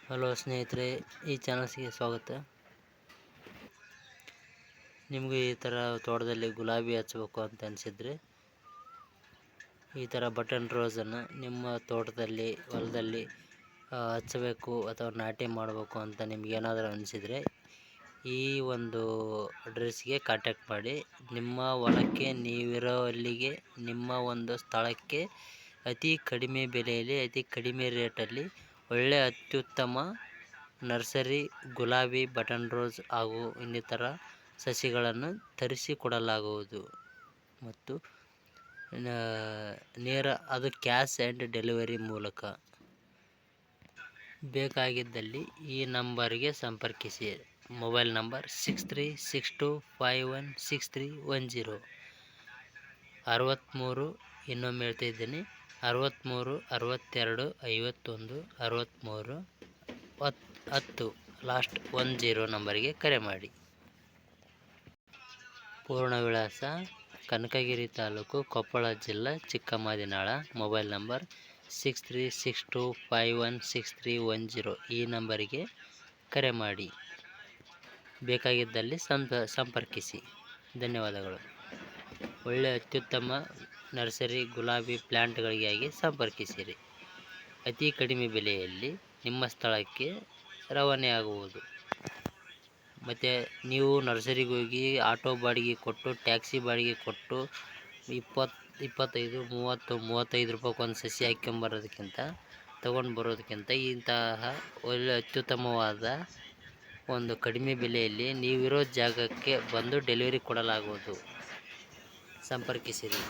Hello ಸ್ನೇಹಿತರೆ, ಈ ಚಾನಲ್ಸ್ಗೆ ಸ್ವಾಗತ. ನಿಮಗೂ ಈ ಥರ ತೋಟದಲ್ಲಿ ಗುಲಾಬಿ ಹಚ್ಚಬೇಕು ಅಂತ ಅನಿಸಿದರೆ ಈ ಥರ ಬಟನ್ ರೋಸನ್ನು ನಿಮ್ಮ ತೋಟದಲ್ಲಿ ಹೊಲದಲ್ಲಿ ಹಚ್ಚಬೇಕು ಅಥವಾ ನಾಟಿ ಮಾಡಬೇಕು ಅಂತ ನಿಮಗೇನಾದರೂ ಅನಿಸಿದರೆ ಈ ಒಂದು ಅಡ್ರೆಸ್ಗೆ ಕಾಂಟ್ಯಾಕ್ಟ್ ಮಾಡಿ. ನಿಮ್ಮ ಹೊಲಕ್ಕೆ ನೀವಿರೋ ಅಲ್ಲಿಗೆ ನಿಮ್ಮ ಒಂದು ಸ್ಥಳಕ್ಕೆ ಅತಿ ಕಡಿಮೆ ಬೆಲೆಯಲ್ಲಿ ಅತಿ ಕಡಿಮೆ ರೇಟಲ್ಲಿ ಒಳ್ಳೆಯ ಅತ್ಯುತ್ತಮ ನರ್ಸರಿ ಗುಲಾಬಿ, ಬಟನ್ ರೋಸ್ ಹಾಗೂ ಇನ್ನಿತರ ಸಸಿಗಳನ್ನು ತರಿಸಿಕೊಡಲಾಗುವುದು ಮತ್ತು ಅದು ಕ್ಯಾಶ್ ಆ್ಯಂಡ್ ಡೆಲಿವರಿ ಮೂಲಕ. ಬೇಕಾಗಿದ್ದಲ್ಲಿ ಈ ನಂಬರ್ಗೆ ಸಂಪರ್ಕಿಸಿ. Mobile number 6362516310. 63, ಇನ್ನೊಮ್ಮೆ ಹೇಳ್ತಾ ಇದ್ದೀನಿ, 63 62 51 63 10 ಲಾಸ್ಟ್ 10 ನಂಬರಿಗೆ ಕರೆ ಮಾಡಿ. ಪೂರ್ಣ ವಿಳಾಸ: ಕನಕಗಿರಿ ತಾಲೂಕು, ಕೊಪ್ಪಳ ಜಿಲ್ಲಾ, ಚಿಕ್ಕಮಾದಿನಾಳ. Mobile number 6362516310. ಈ ನಂಬರಿಗೆ ಕರೆ ಮಾಡಿ. ಬೇಕಾಗಿದ್ದಲ್ಲಿ ಸಂಪರ್ಕಿಸಿ. ಧನ್ಯವಾದಗಳು. ಒಳ್ಳೆಯ ಅತ್ಯುತ್ತಮ ನರ್ಸರಿ ಗುಲಾಬಿ ಪ್ಲ್ಯಾಂಟ್ಗಳಿಗಾಗಿ ಸಂಪರ್ಕಿಸಿರಿ. ಅತಿ ಕಡಿಮೆ ಬೆಲೆಯಲ್ಲಿ ನಿಮ್ಮ ಸ್ಥಳಕ್ಕೆ ರವಾನೆಯಾಗುವುದು. ಮತ್ತು ನೀವು ನರ್ಸರಿಗೆ ಹೋಗಿ ಆಟೋ ಬಾಡಿಗೆ ಕೊಟ್ಟು, ಟ್ಯಾಕ್ಸಿ ಬಾಡಿಗೆ ಕೊಟ್ಟು 25, 30, 35 ರೂಪಾಯಿಗೆ ಒಂದು ಸಸಿ ಹಾಕ್ಕೊಂಬರೋದಕ್ಕಿಂತ ತೊಗೊಂಡು ಬರೋದಕ್ಕಿಂತ ಇಂತಹ ಒಳ್ಳೆಯ ಅತ್ಯುತ್ತಮವಾದ ಒಂದು ಕಡಿಮೆ ಬೆಲೆಯಲ್ಲಿ ನೀವಿರೋ ಜಾಗಕ್ಕೆ ಬಂದು ಡೆಲಿವರಿ ಕೊಡಲಾಗುವುದು. ಸಂಪರ್ಕಿಸಿರಿ.